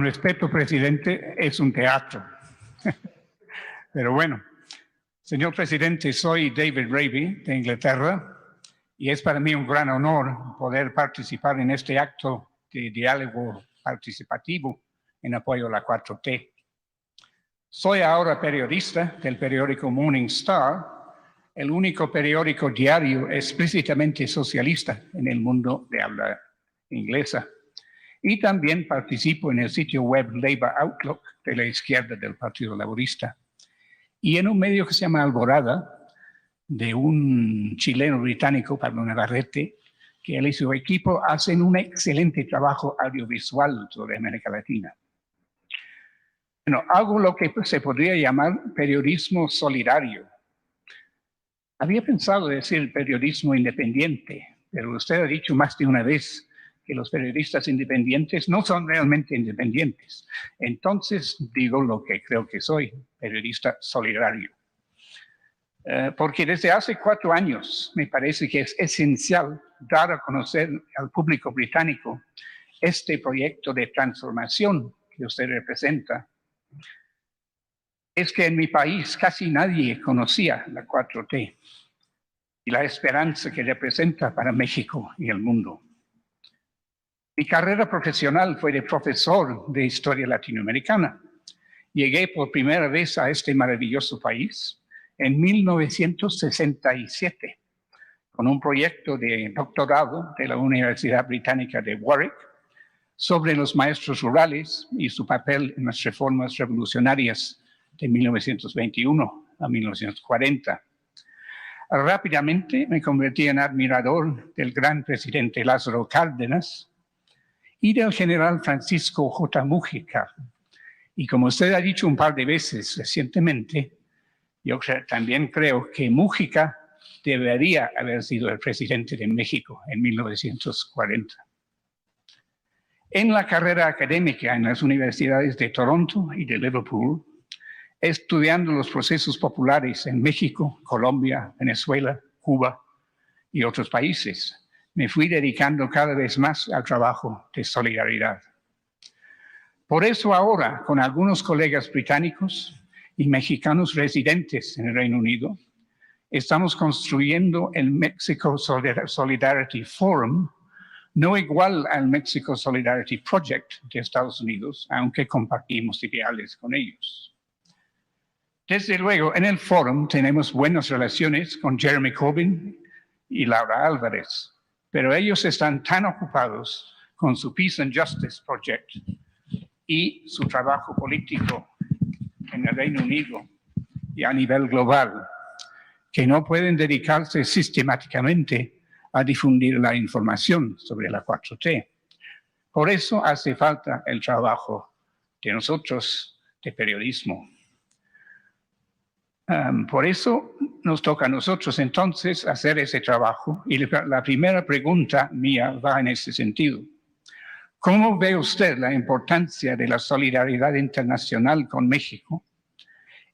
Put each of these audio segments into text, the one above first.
Respeto, presidente, es un teatro. Pero bueno, señor presidente, soy David Raby de Inglaterra y es para mí un gran honor poder participar en este acto de diálogo participativo en apoyo a la 4T. Soy ahora periodista del periódico Morning Star, el único periódico diario explícitamente socialista en el mundo de habla inglesa. Y también participo en el sitio web Labour Outlook de la izquierda del Partido Laborista. Y en un medio que se llama Alborada, de un chileno británico, Pablo Navarrete, que él y su equipo hacen un excelente trabajo audiovisual sobre América Latina. Bueno, hago lo que se podría llamar periodismo solidario. Había pensado decir periodismo independiente, pero usted ha dicho más de una vez que los periodistas independientes no son realmente independientes. Entonces digo lo que creo que soy, periodista solidario. Porque desde hace 4 años me parece que es esencial dar a conocer al público británico este proyecto de transformación que usted representa. Es que en mi país casi nadie conocía la 4T y la esperanza que representa para México y el mundo. Mi carrera profesional fue de profesor de historia latinoamericana. Llegué por primera vez a este maravilloso país en 1967 con un proyecto de doctorado de la Universidad Británica de Warwick sobre los maestros rurales y su papel en las reformas revolucionarias de 1921 a 1940. Rápidamente me convertí en admirador del gran presidente Lázaro Cárdenas y del general Francisco J. Mújica. Y como usted ha dicho un par de veces recientemente, yo también creo que Mújica debería haber sido el presidente de México en 1940. En la carrera académica en las universidades de Toronto y de Liverpool, estudiando los procesos populares en México, Colombia, Venezuela, Cuba y otros países, me fui dedicando cada vez más al trabajo de solidaridad. Por eso ahora, con algunos colegas británicos y mexicanos residentes en el Reino Unido, estamos construyendo el Mexico Solidarity Forum, no igual al Mexico Solidarity Project de Estados Unidos, aunque compartimos ideales con ellos. Desde luego, en el Forum tenemos buenas relaciones con Jeremy Corbyn y Laura Álvarez, pero ellos están tan ocupados con su Peace and Justice Project y su trabajo político en el Reino Unido y a nivel global, que no pueden dedicarse sistemáticamente a difundir la información sobre la 4T. Por eso hace falta el trabajo de nosotros, de periodismo. Por eso nos toca a nosotros entonces hacer ese trabajo. Y la primera pregunta mía va en ese sentido. ¿Cómo ve usted la importancia de la solidaridad internacional con México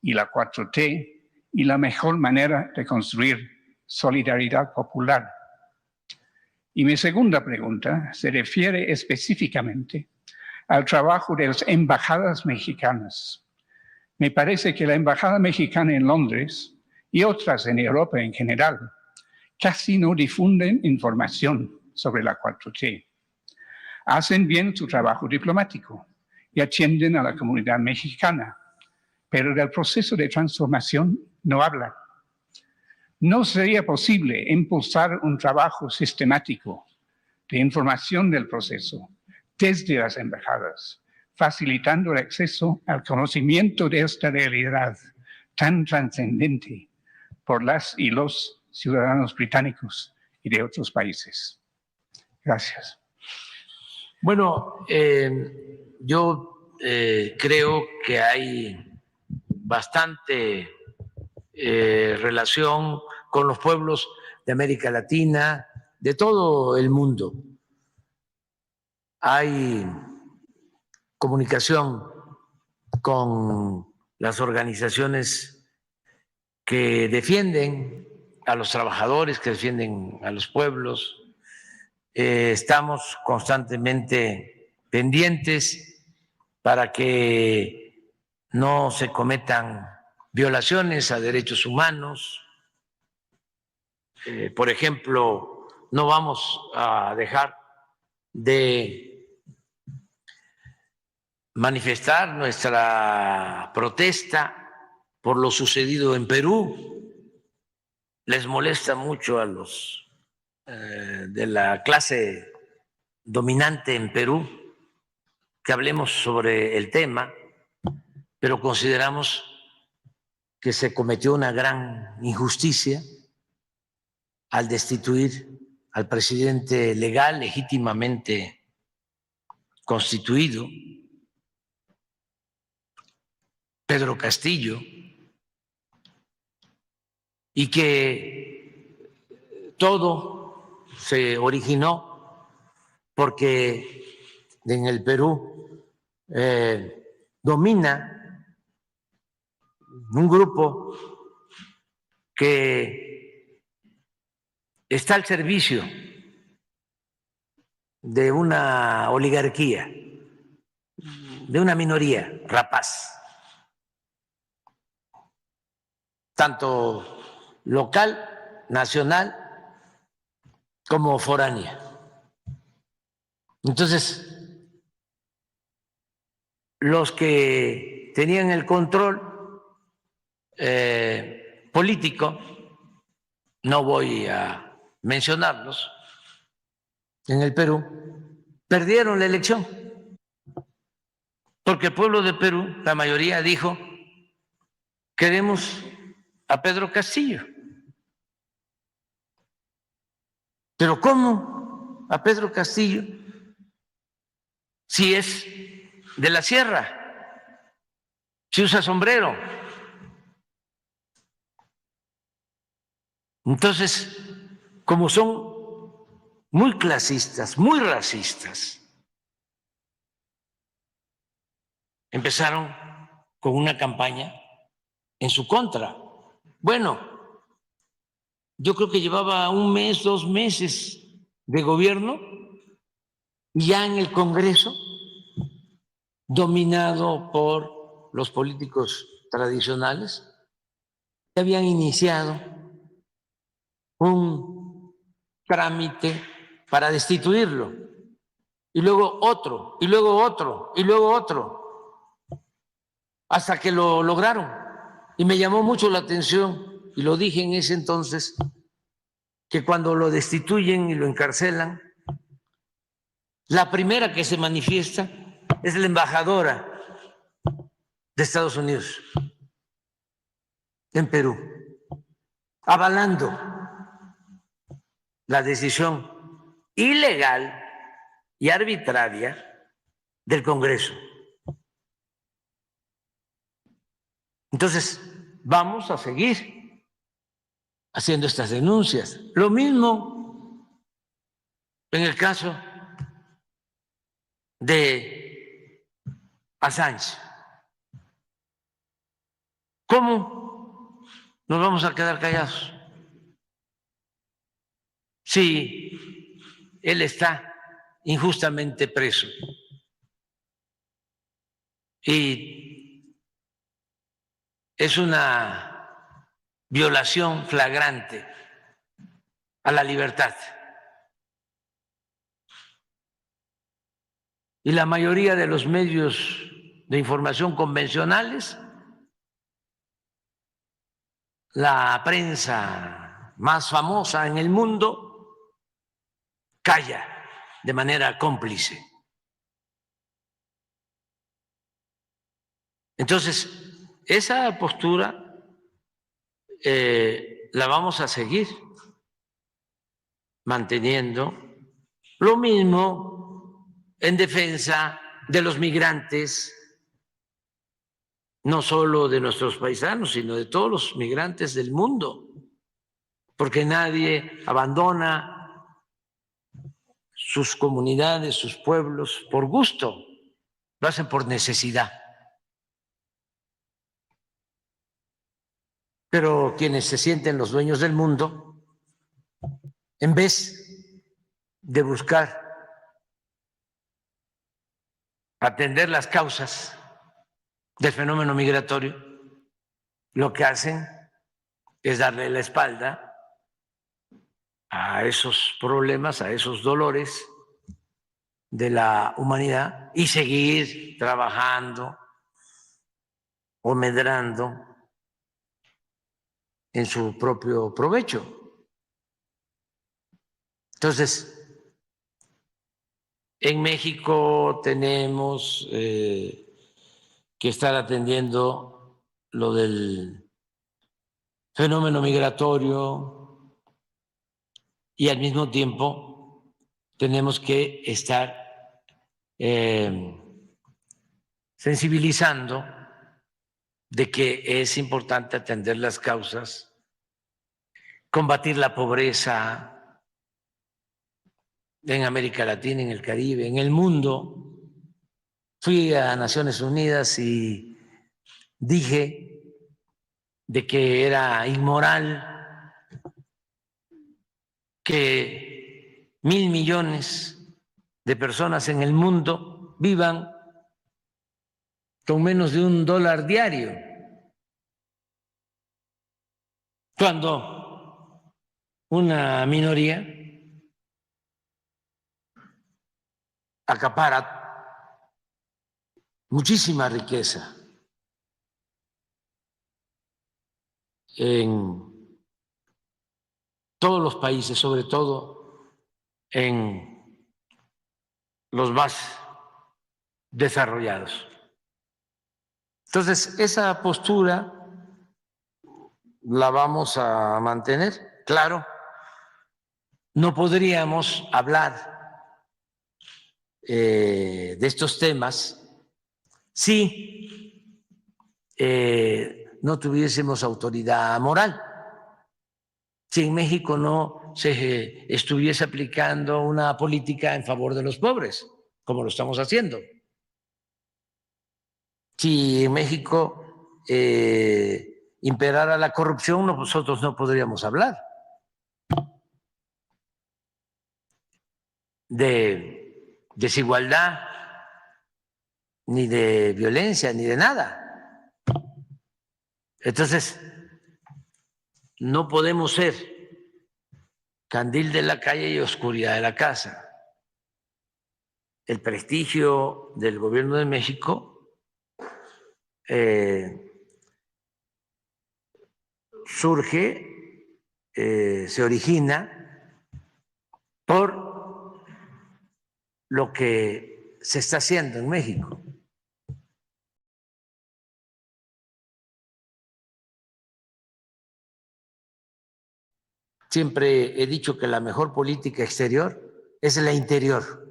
y la 4T y la mejor manera de construir solidaridad popular? Y mi segunda pregunta se refiere específicamente al trabajo de las embajadas mexicanas. Me parece que la embajada mexicana en Londres y otras en Europa en general casi no difunden información sobre la 4T. Hacen bien su trabajo diplomático y atienden a la comunidad mexicana, pero del proceso de transformación no hablan. ¿No sería posible impulsar un trabajo sistemático de información del proceso desde las embajadas, facilitando el acceso al conocimiento de esta realidad tan trascendente por las y los ciudadanos británicos y de otros países? Gracias. Bueno, yo creo que hay bastante relación con los pueblos de América Latina, de todo el mundo. Hay comunicación con las organizaciones que defienden a los trabajadores, que defienden a los pueblos. Estamos constantemente pendientes para que no se cometan violaciones a derechos humanos. Por ejemplo, no vamos a dejar de manifestar nuestra protesta por lo sucedido en Perú. Les molesta mucho a los de la clase dominante en Perú que hablemos sobre el tema, pero consideramos que se cometió una gran injusticia al destituir al presidente legal, legítimamente constituido, Pedro Castillo, y que todo se originó porque en el Perú domina un grupo que está al servicio de una oligarquía, de una minoría rapaz, tanto local, nacional, como foránea. Entonces, los que tenían el control político, no voy a mencionarlos, en el Perú, perdieron la elección, porque el pueblo de Perú, la mayoría dijo, queremos a Pedro Castillo. Pero ¿cómo a Pedro Castillo si es de la sierra, si usa sombrero? Entonces, como son muy clasistas, muy racistas, empezaron con una campaña en su contra. Bueno, yo creo que llevaba 1 mes, 2 meses de gobierno y ya en el Congreso, dominado por los políticos tradicionales, habían iniciado un trámite para destituirlo, y luego otro, y luego otro, y luego otro, hasta que lo lograron. Y me llamó mucho la atención, y lo dije en ese entonces, que cuando lo destituyen y lo encarcelan, la primera que se manifiesta es la embajadora de Estados Unidos en Perú, avalando la decisión ilegal y arbitraria del Congreso. Entonces, vamos a seguir haciendo estas denuncias. Lo mismo en el caso de Assange. ¿Cómo nos vamos a quedar callados si él está injustamente preso y es una violación flagrante a la libertad? Y la mayoría de los medios de información convencionales, la prensa más famosa en el mundo, calla de manera cómplice. Entonces, esa postura la vamos a seguir manteniendo. Lo mismo en defensa de los migrantes, no solo de nuestros paisanos, sino de todos los migrantes del mundo, porque nadie abandona sus comunidades, sus pueblos por gusto, lo hacen por necesidad. Pero quienes se sienten los dueños del mundo, en vez de buscar atender las causas del fenómeno migratorio, lo que hacen es darle la espalda a esos problemas, a esos dolores de la humanidad y seguir trabajando o medrando en su propio provecho. Entonces, en México tenemos que estar atendiendo lo del fenómeno migratorio y al mismo tiempo tenemos que estar sensibilizando de que es importante atender las causas, combatir la pobreza en América Latina, en el Caribe, en el mundo. Fui a Naciones Unidas y dije de que era inmoral que 1.000 millones de personas en el mundo vivan con menos de $1 diario, cuando una minoría acapara muchísima riqueza en todos los países, sobre todo en los más desarrollados. Entonces, esa postura la vamos a mantener. Claro, no podríamos hablar de estos temas si no tuviésemos autoridad moral, si en México no se estuviese aplicando una política en favor de los pobres, como lo estamos haciendo. Si en México imperara la corrupción, nosotros no podríamos hablar de desigualdad, ni de violencia, ni de nada. Entonces, no podemos ser candil de la calle y oscuridad de la casa. El prestigio del gobierno de México surge, se origina por lo que se está haciendo en México. Siempre he dicho que la mejor política exterior es la interior.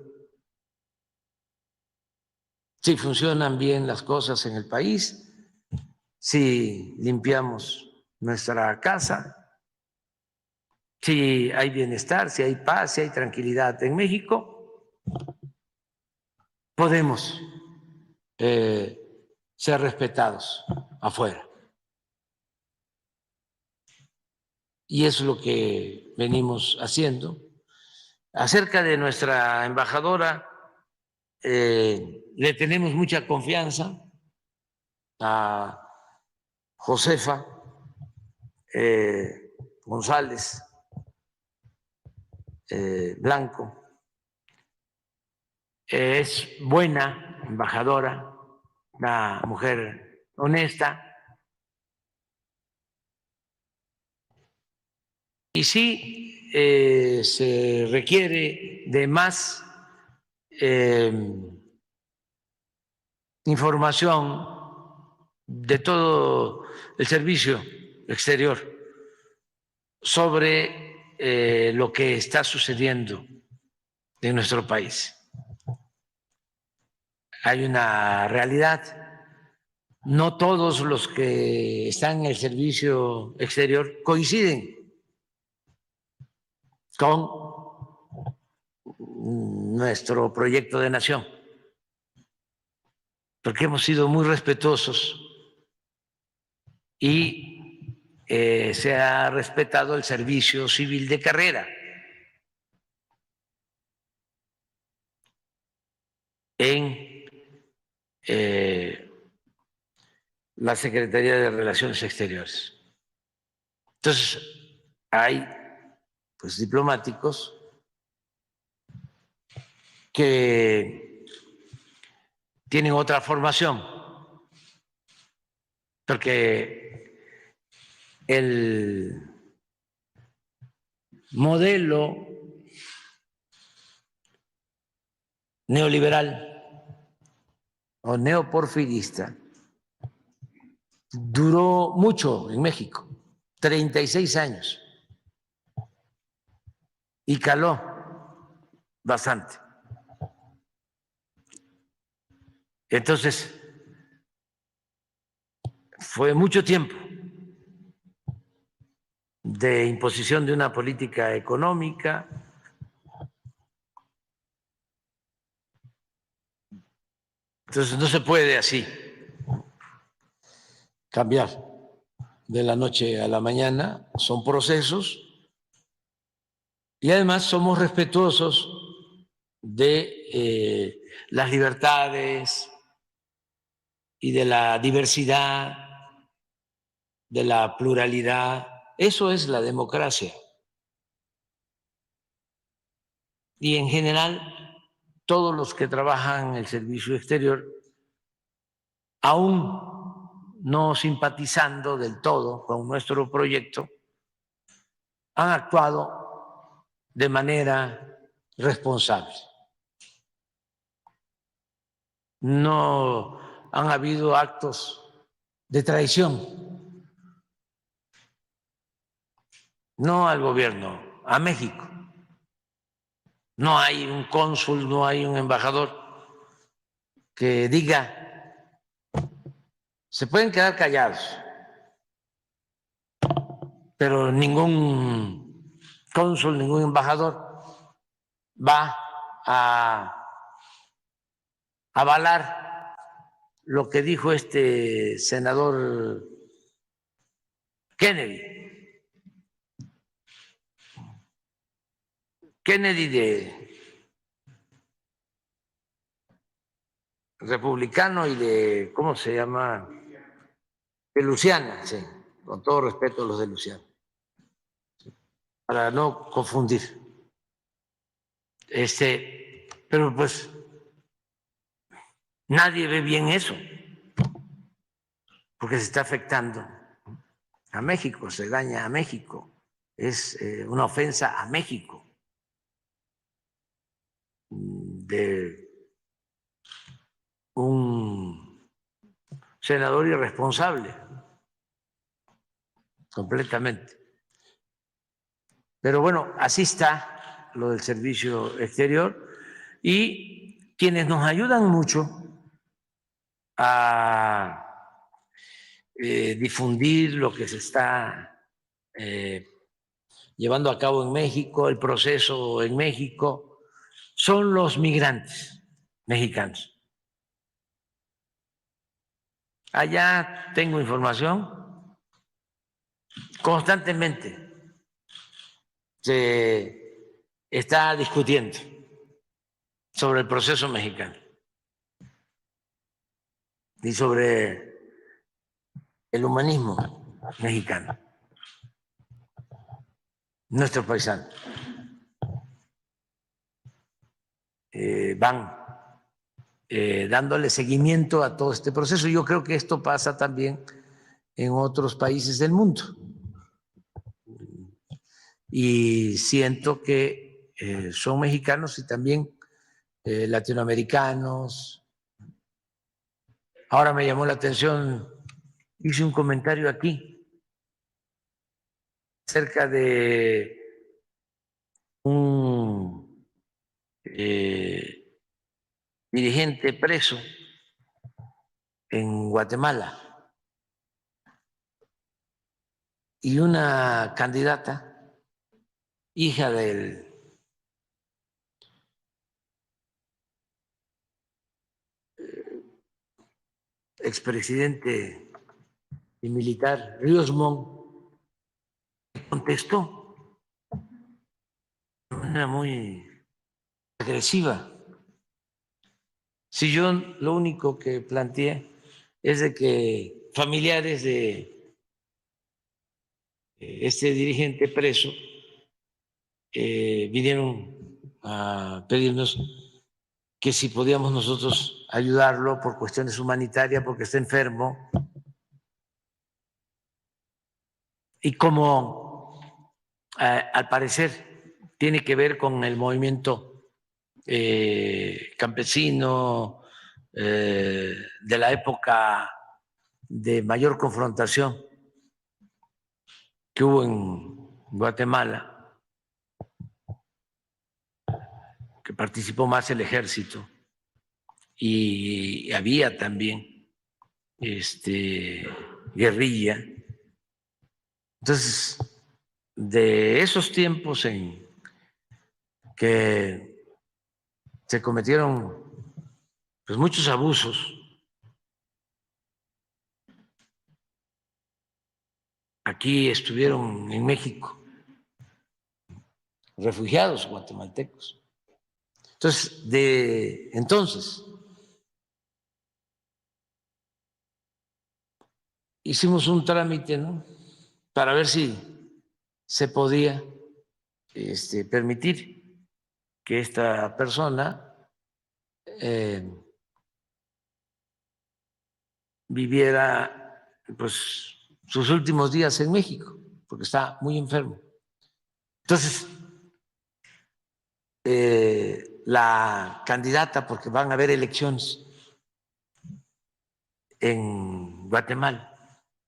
Si funcionan bien las cosas en el país, si limpiamos nuestra casa, si hay bienestar, si hay paz, si hay tranquilidad en México, podemos ser respetados afuera. Y eso es lo que venimos haciendo. Acerca de nuestra embajadora, le tenemos mucha confianza a Josefa González Blanco. Es buena embajadora, una mujer honesta. Y sí se requiere de más información de todo el servicio exterior sobre lo que está sucediendo en nuestro país. Hay una realidad. No todos los que están en el servicio exterior coinciden con nuestro proyecto de nación, porque hemos sido muy respetuosos y se ha respetado el servicio civil de carrera. En la Secretaría de Relaciones Exteriores. Entonces, hay pues diplomáticos que tienen otra formación, porque el modelo neoliberal o neoporfirista duró mucho en México, 36 años, y caló bastante. Entonces, fue mucho tiempo de imposición de una política económica. Entonces, no se puede así cambiar de la noche a la mañana, son procesos y además somos respetuosos de las libertades y de la diversidad, de la pluralidad. Eso es la democracia. Y en general, todos los que trabajan en el servicio exterior, aún no simpatizando del todo con nuestro proyecto, han actuado de manera responsable. No han habido actos de traición, no al gobierno, a México. No hay un cónsul, no hay un embajador que diga, se pueden quedar callados, pero ningún cónsul, ningún embajador va a avalar lo que dijo este senador Kennedy. Kennedy de republicano y de, ¿cómo se llama? De Luciana, sí, con todo respeto a los de Luciana, para no confundir. Pero pues nadie ve bien eso, porque se está afectando a México, se daña a México, es una ofensa a México de un senador irresponsable, completamente. Pero bueno, así está lo del servicio exterior y quienes nos ayudan mucho a difundir lo que se está llevando a cabo en México, el proceso en México, son los migrantes mexicanos. Allá tengo información constantemente. Se está discutiendo sobre el proceso mexicano y sobre el humanismo mexicano, nuestros paisanos. Van dándole seguimiento a todo este proceso. Yo creo que esto pasa también en otros países del mundo. Y siento que son mexicanos y también latinoamericanos. Ahora me llamó la atención, hice un comentario aquí acerca de un dirigente preso en Guatemala y una candidata, hija del expresidente y militar Ríos Montt, contestó de manera muy agresiva Si yo lo único que planteé es de que familiares de este dirigente preso vinieron a pedirnos que si podíamos nosotros ayudarlo por cuestiones humanitarias, porque está enfermo. Y como al parecer tiene que ver con el movimiento campesino de la época de mayor confrontación que hubo en Guatemala, que participó más el ejército y había también guerrilla. Entonces, de esos tiempos en que se cometieron pues, muchos abusos, aquí estuvieron en México refugiados guatemaltecos. Entonces, de entonces, hicimos un trámite, ¿no?, para ver si se podía permitir que esta persona viviera pues sus últimos días en México, porque está muy enfermo. Entonces, la candidata, porque van a haber elecciones en Guatemala,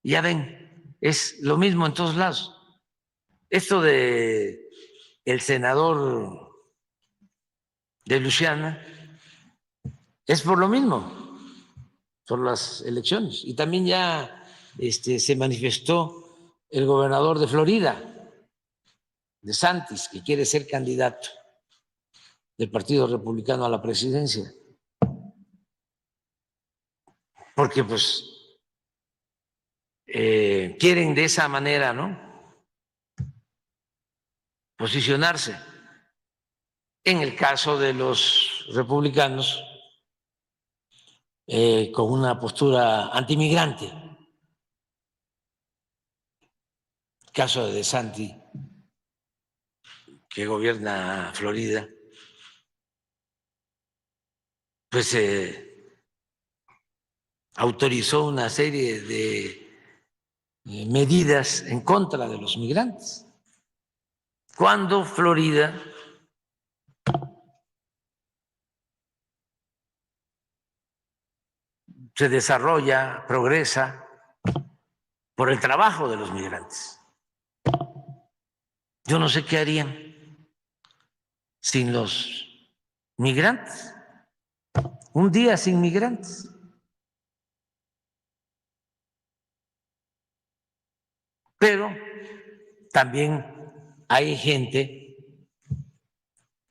ya ven, es lo mismo en todos lados. Esto de el senador de Luisiana es por lo mismo, por las elecciones. Y también ya se manifestó el gobernador de Florida, DeSantis, que quiere ser candidato del Partido Republicano a la presidencia. Porque pues quieren de esa manera, ¿no?, posicionarse. En el caso de los republicanos, con una postura antimigrante. El caso de DeSantis, que gobierna Florida, pues autorizó una serie de medidas en contra de los migrantes. Cuando Florida se desarrolla, progresa por el trabajo de los migrantes. Yo no sé qué harían sin los migrantes. Un día sin migrantes. Pero también hay gente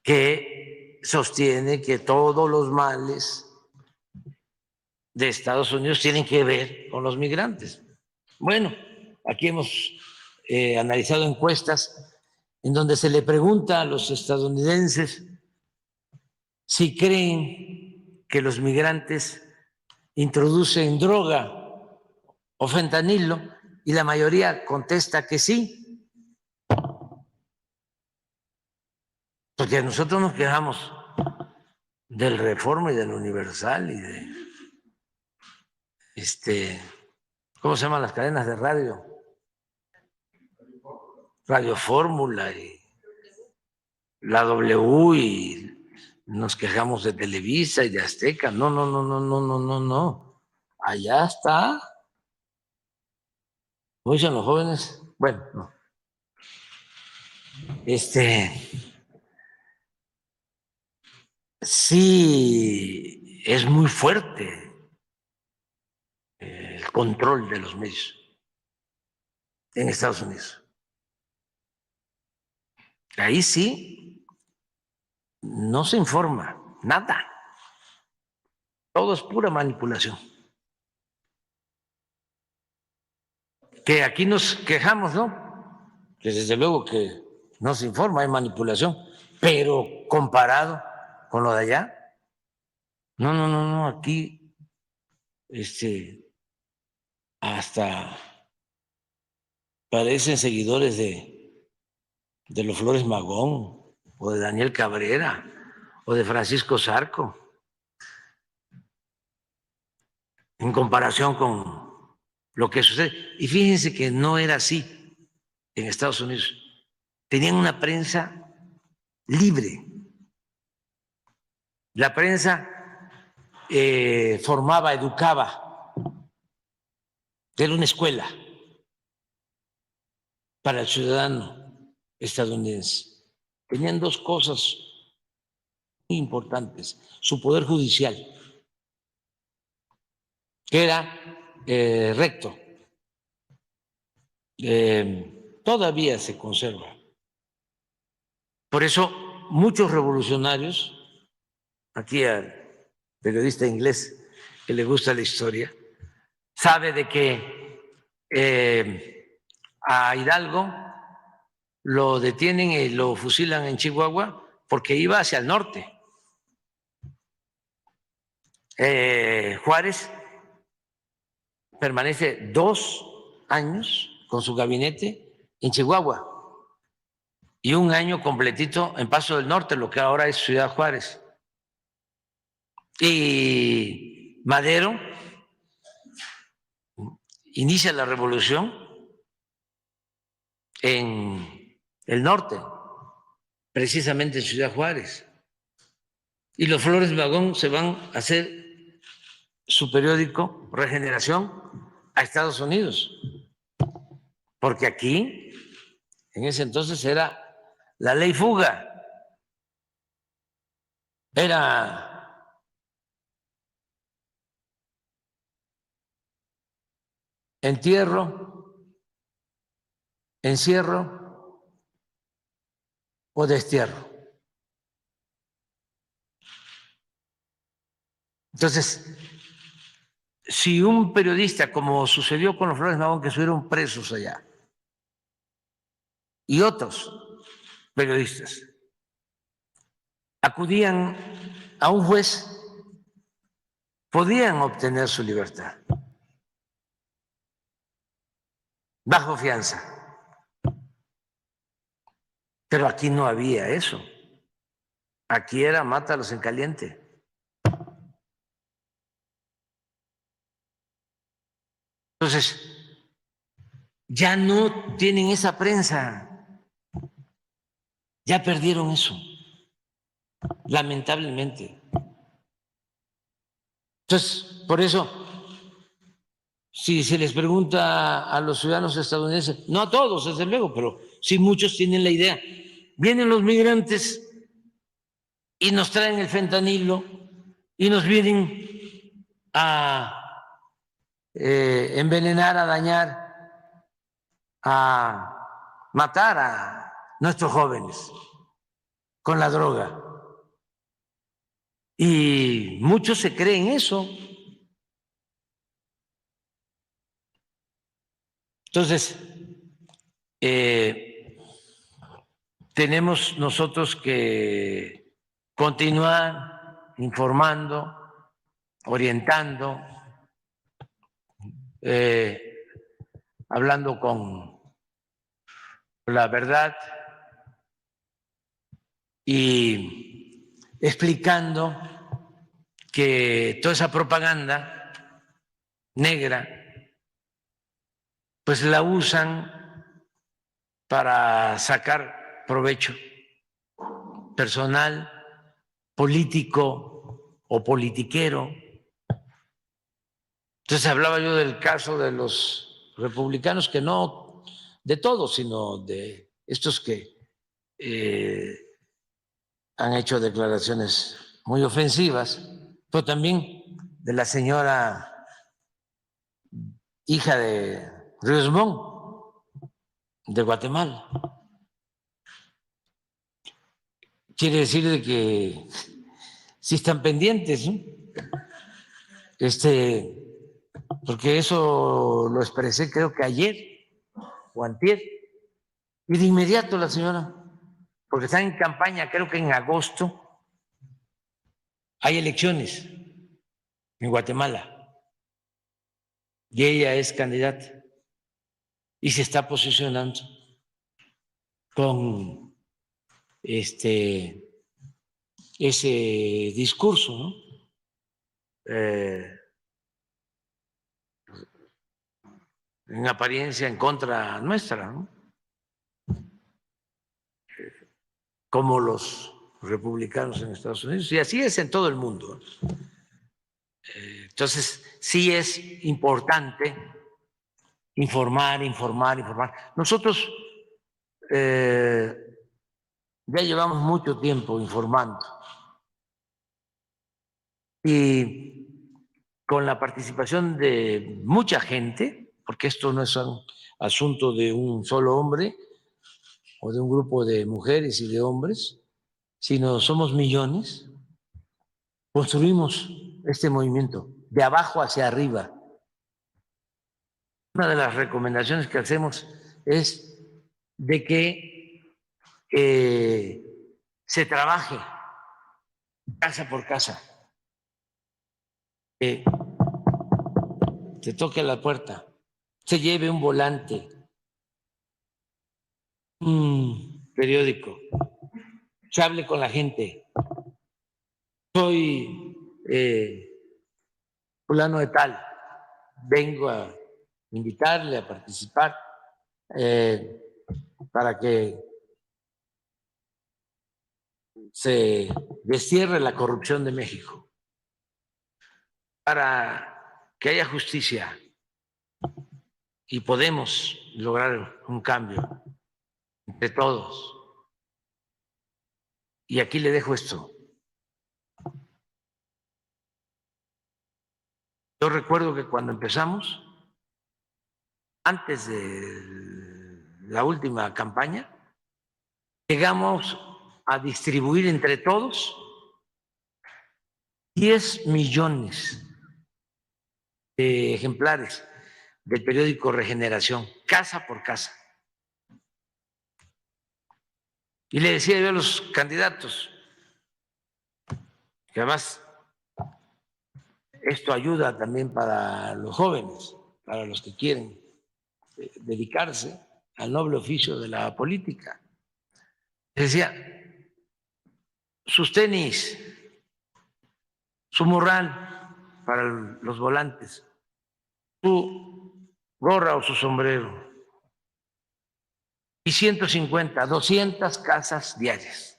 que sostiene que todos los males de Estados Unidos tienen que ver con los migrantes. Bueno, aquí hemos analizado encuestas en donde se le pregunta a los estadounidenses si creen que los migrantes introducen droga o fentanilo, y la mayoría contesta que sí. Porque nosotros nos quejamos del Reforma y del Universal y de ¿cómo se llaman las cadenas de radio? Radio Fórmula y la W, y nos quejamos de Televisa y de Azteca. No, no, no, no, no, no, no, no. Allá está. ¿Cómo dicen los jóvenes? Bueno, no. Sí, es muy fuerte el control de los medios en Estados Unidos. Ahí sí no se informa nada. Todo es pura manipulación. Que aquí nos quejamos, ¿no? Que desde luego que no se informa, hay manipulación, pero comparado con lo de allá, No, no, no, no, aquí, hasta parecen seguidores de los Flores Magón, o de Daniel Cabrera, o de Francisco Zarco, en comparación con lo que sucede. Y fíjense que no era así en Estados Unidos. Tenían una prensa libre. La prensa formaba, educaba. Era una escuela para el ciudadano estadounidense. Tenían dos cosas muy importantes. Su poder judicial, que era recto. Todavía se conserva. Por eso muchos revolucionarios, aquí al periodista inglés que le gusta la historia, sabe de que a Hidalgo lo detienen y lo fusilan en Chihuahua porque iba hacia el norte. Juárez permanece 2 años con su gabinete en Chihuahua y 1 año completito en Paso del Norte, lo que ahora es Ciudad Juárez. Y Madero inicia la revolución en el norte, precisamente en Ciudad Juárez. Y los Flores Magón se van a hacer su periódico Regeneración a Estados Unidos, porque aquí, en ese entonces, era la ley fuga, era entierro, encierro o destierro. Entonces, si un periodista, como sucedió con los Flores Magón, que estuvieron presos allá, y otros periodistas acudían a un juez, podían obtener su libertad bajo fianza. Pero aquí no había eso. Aquí era mátalos en caliente. Entonces, ya no tienen esa prensa, ya perdieron eso, lamentablemente. Entonces, por eso, si se les pregunta a los ciudadanos estadounidenses, no a todos, desde luego, pero sí muchos tienen la idea, vienen los migrantes y nos traen el fentanilo y nos vienen a envenenar, a dañar, a matar a nuestros jóvenes con la droga. Y muchos se creen eso. Entonces, tenemos nosotros que continuar informando, orientando, hablando con la verdad y explicando que toda esa propaganda negra pues la usan para sacar provecho personal, político o politiquero. Entonces hablaba yo del caso de los republicanos, que no de todos, sino de estos que han hecho declaraciones muy ofensivas, pero también de la señora hija de Ríos Montt, de Guatemala. Quiere decir de que sí están pendientes, ¿no? Porque eso lo expresé creo que ayer o antier, y de inmediato la señora, porque está en campaña, creo que en agosto hay elecciones en Guatemala. Y ella es candidata y se está posicionando con ese discurso, ¿no? En apariencia en contra nuestra, ¿no? Como los republicanos en Estados Unidos, y así es en todo el mundo. Entonces, sí es importante informar. Nosotros ya llevamos mucho tiempo informando y con la participación de mucha gente, porque esto no es un asunto de un solo hombre o de un grupo de mujeres y de hombres, sino somos millones, construimos este movimiento de abajo hacia arriba. Una de las recomendaciones que hacemos es de que se trabaje casa por casa, que se toque la puerta, se lleve un volante, un periódico, se hable con la gente. Soy fulano de tal, vengo a invitarle a participar para que se destierre la corrupción de México, para que haya justicia y podemos lograr un cambio entre todos. Y aquí le dejo esto. Yo recuerdo que cuando empezamos, antes de la última campaña, llegamos a distribuir entre todos 10 millones de ejemplares del periódico Regeneración, casa por casa. Y le decía yo a los candidatos, que además esto ayuda también para los jóvenes, para los que quieren dedicarse al noble oficio de la política. Les decía, sus tenis, su morral para los volantes, su gorra o su sombrero, y 150, 200 casas diarias.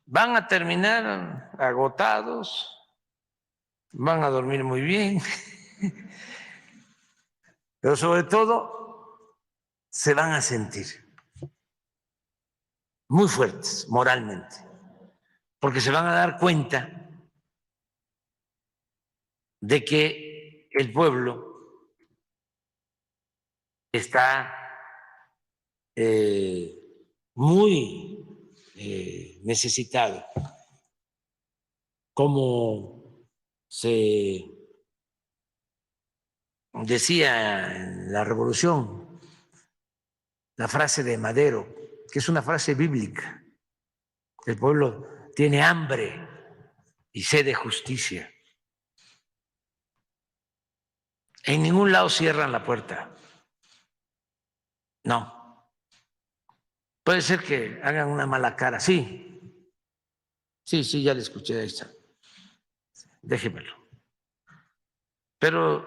Van a terminar agotados, van a dormir muy bien, pero sobre todo se van a sentir muy fuertes moralmente, porque se van a dar cuenta de que el pueblo está muy necesitado, como se decía en la Revolución, la frase de Madero, que es una frase bíblica: el pueblo tiene hambre y sed de justicia. En ningún lado cierran la puerta. No. Puede ser que hagan una mala cara, sí. Sí, ya le escuché, ahí está. Déjemelo. Pero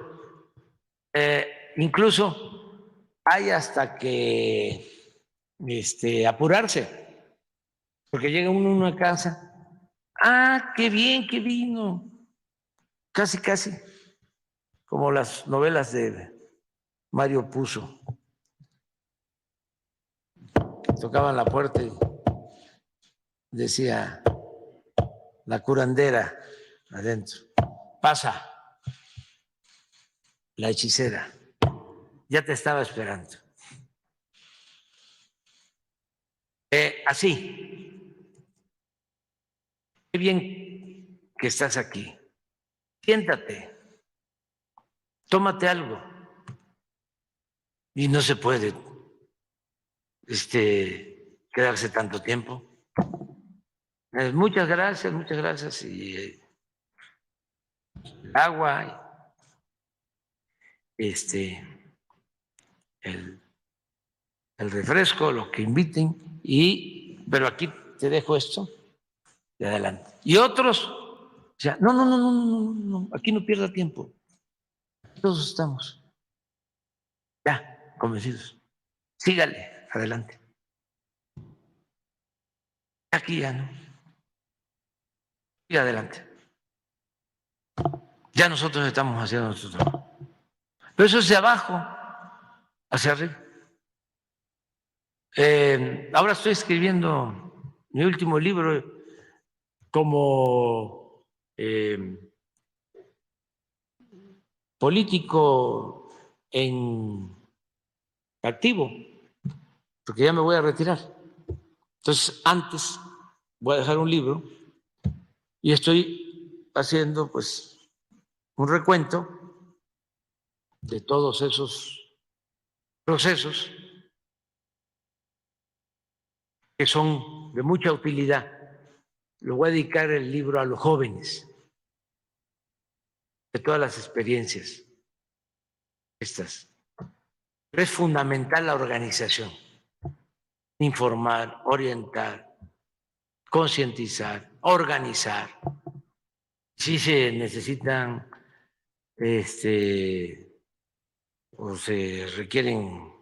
incluso hay hasta que apurarse, porque llega uno a una casa, qué bien que vino, casi, como las novelas de Mario Puzo, que tocaban la puerta y decía la curandera adentro, pasa, la hechicera, ya te estaba esperando. Así, qué bien que estás aquí, siéntate, tómate algo. Y no se puede quedarse tanto tiempo. Muchas gracias, muchas gracias. Y el agua, el, el refresco, lo que inviten, pero aquí te dejo esto de adelante. Y otros, ya, no, aquí no pierda tiempo. Todos estamos ya convencidos. Sígale, adelante. Aquí ya no. Y adelante. Ya nosotros estamos haciendo nuestro trabajo. Pero eso es de abajo hacia arriba. Ahora estoy escribiendo mi último libro como político en activo, porque ya me voy a retirar. Entonces, antes voy a dejar un libro y estoy haciendo pues un recuento de todos esos procesos que son de mucha utilidad. Le voy a dedicar el libro a los jóvenes, de todas las experiencias estas. Pero es fundamental la organización, informar, orientar, concientizar, organizar. Sí se necesitan o se requieren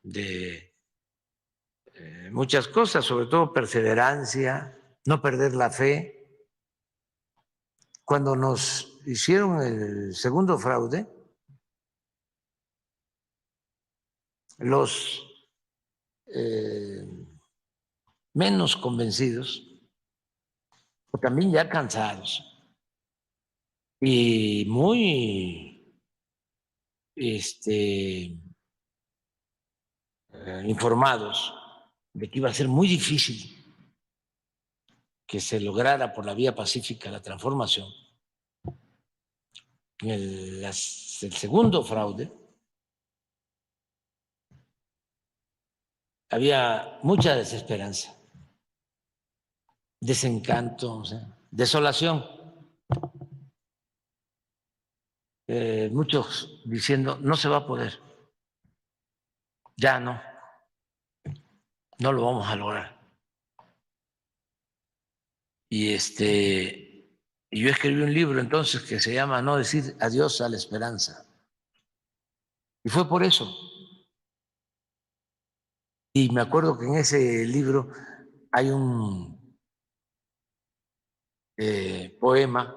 de muchas cosas, sobre todo perseverancia, no perder la fe. Cuando nos hicieron el segundo fraude, los menos convencidos, o también ya cansados y muy informados de que iba a ser muy difícil que se lograra por la vía pacífica la transformación. En el segundo fraude había mucha desesperanza, desencanto, o sea, desolación. Muchos diciendo, no se va a poder, ya no lo vamos a lograr. Y yo escribí un libro entonces que se llama No decir adiós a la esperanza. Y fue por eso. Y me acuerdo que en ese libro hay un poema,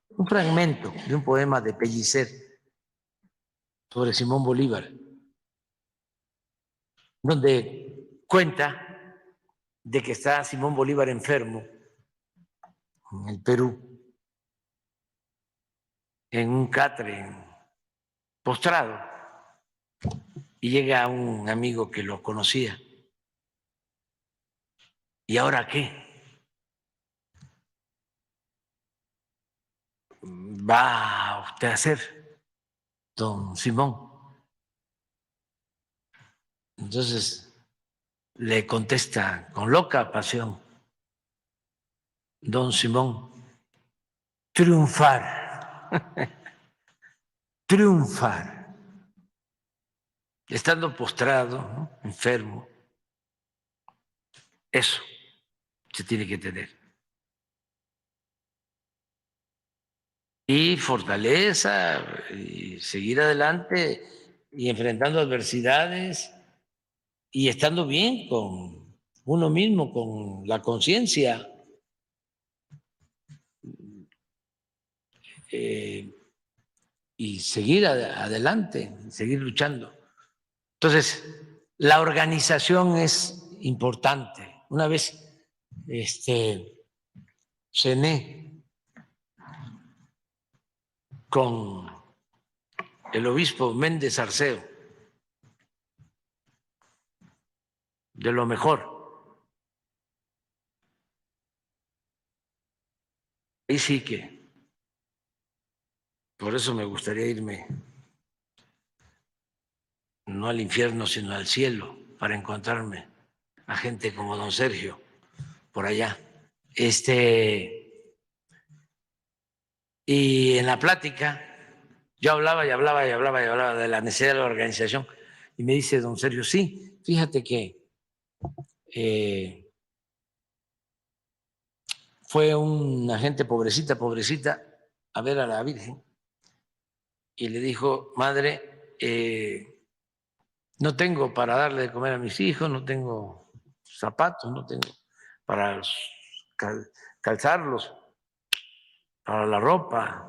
un fragmento de un poema de Pellicer sobre Simón Bolívar, donde cuenta de que está Simón Bolívar enfermo en el Perú, en un catre, postrado, y llega un amigo que lo conocía. ¿Y ahora qué? ¿Va usted a hacer, don Simón? Entonces le contesta con loca pasión, don Simón, triunfar, triunfar, estando postrado, ¿no?, enfermo. Eso se tiene que tener. Y fortaleza, y seguir adelante, y enfrentando adversidades, y estando bien con uno mismo, con la conciencia. Y seguir adelante, seguir luchando. Entonces, la organización es importante. Una vez cené con el obispo Méndez Arceo, de lo mejor. Ahí sí que, por eso me gustaría irme, no al infierno, sino al cielo, para encontrarme a gente como don Sergio, por allá. Y en la plática yo hablaba y hablaba y hablaba y hablaba de la necesidad de la organización. Y me dice don Sergio, sí, fíjate que fue una gente pobrecita, pobrecita, a ver a la Virgen. Y le dijo, madre, no tengo para darle de comer a mis hijos, no tengo zapatos, no tengo para calzarlos, para la ropa.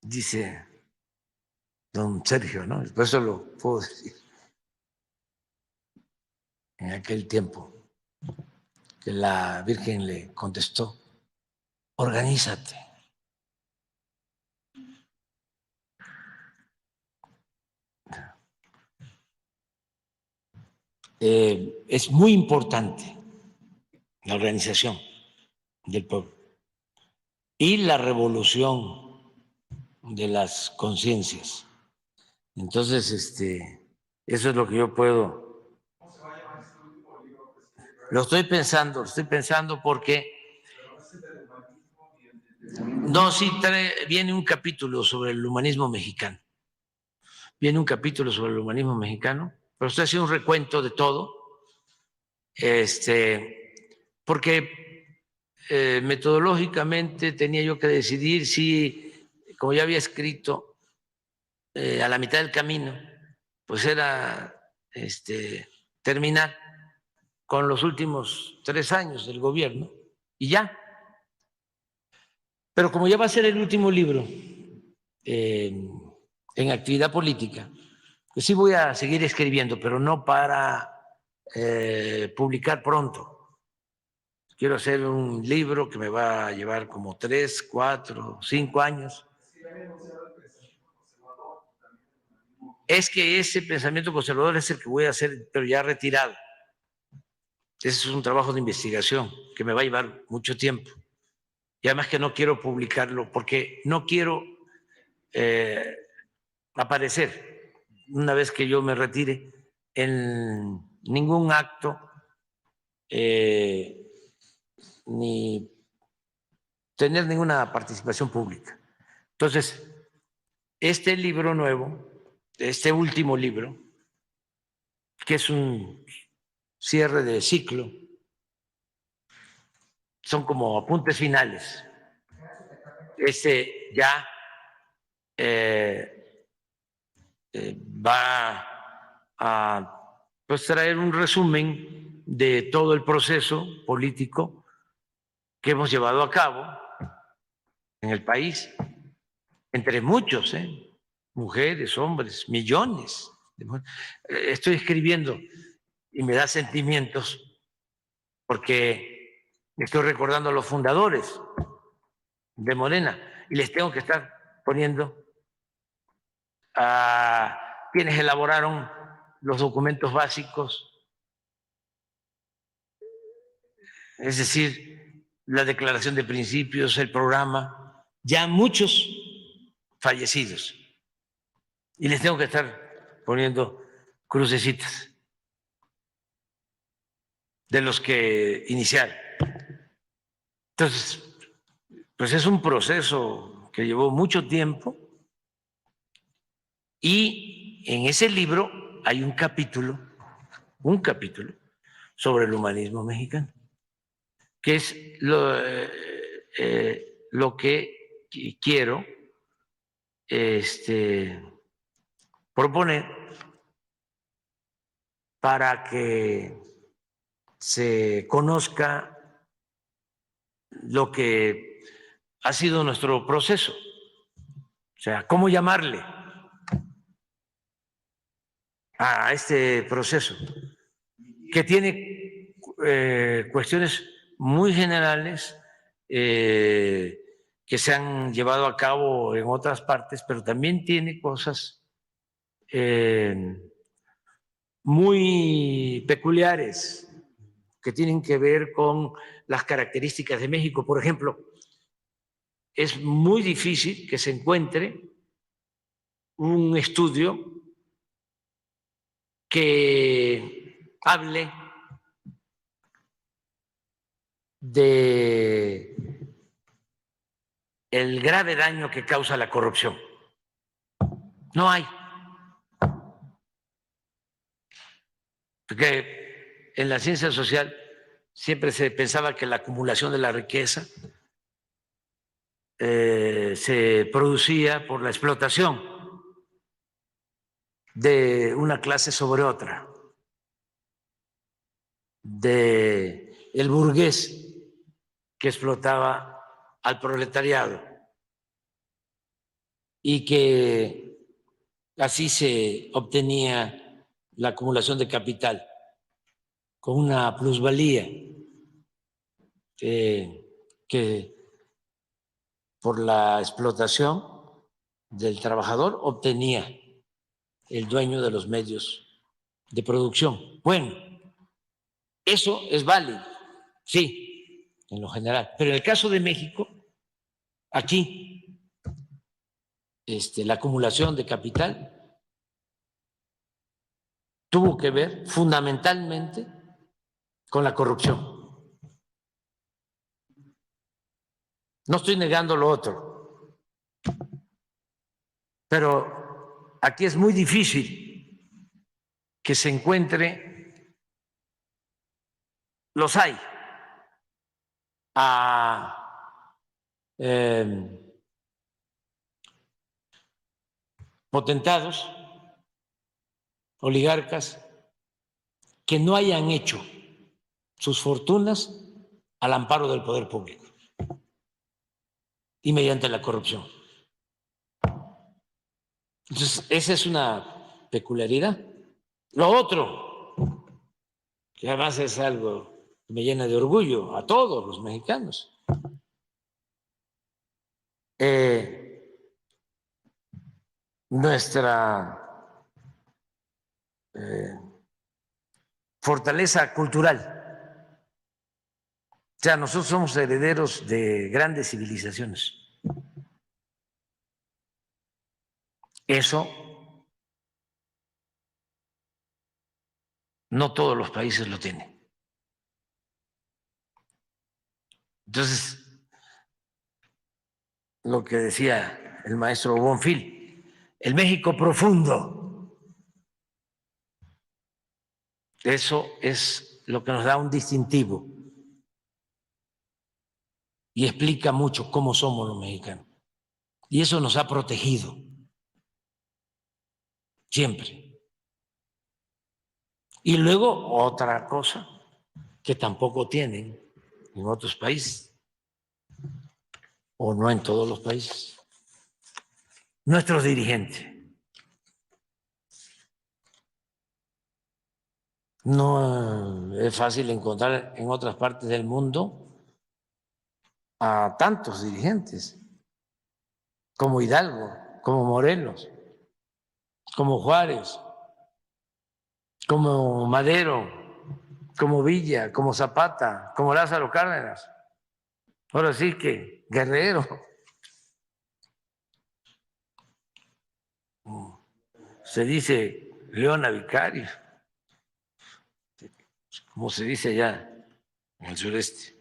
Dice don Sergio, ¿no? Por eso lo puedo decir. En aquel tiempo, que la Virgen le contestó, organízate. Es muy importante la organización del pueblo y la revolución de las conciencias. Entonces, eso es lo que yo puedo. Lo estoy pensando porque no, sí viene un capítulo sobre el humanismo mexicano. Viene un capítulo sobre el humanismo mexicano, pero estoy haciendo un recuento de todo, porque metodológicamente tenía yo que decidir si, como ya había escrito, a la mitad del camino, pues era terminar con los últimos 3 años del gobierno y ya. Pero como ya va a ser el último libro en actividad política, pues sí voy a seguir escribiendo, pero no para publicar pronto. Quiero hacer un libro que me va a llevar como 3, 4, 5 años. Es que ese pensamiento conservador es el que voy a hacer, pero ya retirado. Ese es un trabajo de investigación que me va a llevar mucho tiempo. Y además que no quiero publicarlo porque no quiero aparecer una vez que yo me retire en ningún acto ni tener ninguna participación pública. Entonces, este libro nuevo, este último libro, que es un cierre de ciclo, son como apuntes finales. Ya va a pues, traer un resumen de todo el proceso político que hemos llevado a cabo en el país, entre muchos, mujeres, hombres, millones de mujeres. Estoy escribiendo y me da sentimientos porque estoy recordando a los fundadores de Morena y les tengo que estar poniendo a quienes elaboraron los documentos básicos, es decir, la declaración de principios, el programa, ya muchos fallecidos. Y les tengo que estar poniendo crucecitas de los que iniciaron. Entonces, pues es un proceso que llevó mucho tiempo y en ese libro hay un capítulo sobre el humanismo mexicano, que es lo que quiero proponer para que se conozca lo que ha sido nuestro proceso. O sea, ¿cómo llamarle a este proceso? Que tiene cuestiones muy generales que se han llevado a cabo en otras partes, pero también tiene cosas muy peculiares que tienen que ver con las características de México. Por ejemplo, es muy difícil que se encuentre un estudio que hable de el grave daño que causa la corrupción. No hay. Porque en la ciencia social siempre se pensaba que la acumulación de la riqueza se producía por la explotación de una clase sobre otra, de el burgués que explotaba al proletariado y que así se obtenía la acumulación de capital con una plusvalía que por la explotación del trabajador obtenía el dueño de los medios de producción. Bueno, eso es válido, sí, en lo general. Pero en el caso de México, aquí, la acumulación de capital tuvo que ver fundamentalmente con la corrupción. No estoy negando lo otro, pero aquí es muy difícil que se encuentre, los hay, a potentados, oligarcas, que no hayan hecho sus fortunas al amparo del poder público y mediante la corrupción. Entonces, esa es una peculiaridad. Lo otro, que además es algo que me llena de orgullo a todos los mexicanos, nuestra fortaleza cultural. O sea, nosotros somos herederos de grandes civilizaciones. Eso no todos los países lo tienen. Entonces, lo que decía el maestro Bonfil, el México profundo, eso es lo que nos da un distintivo y explica mucho cómo somos los mexicanos. Y eso nos ha protegido siempre. Y luego otra cosa que tampoco tienen en otros países, o no en todos los países, nuestros dirigentes. No es fácil encontrar en otras partes del mundo a tantos dirigentes, como Hidalgo, como Morelos, como Juárez, como Madero, como Villa, como Zapata, como Lázaro Cárdenas. Ahora sí que Guerrero. Se dice Leona Vicario, como se dice allá en el sureste.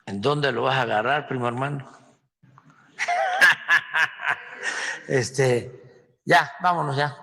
¿En dónde lo vas a agarrar, primo hermano? Ya, vámonos ya.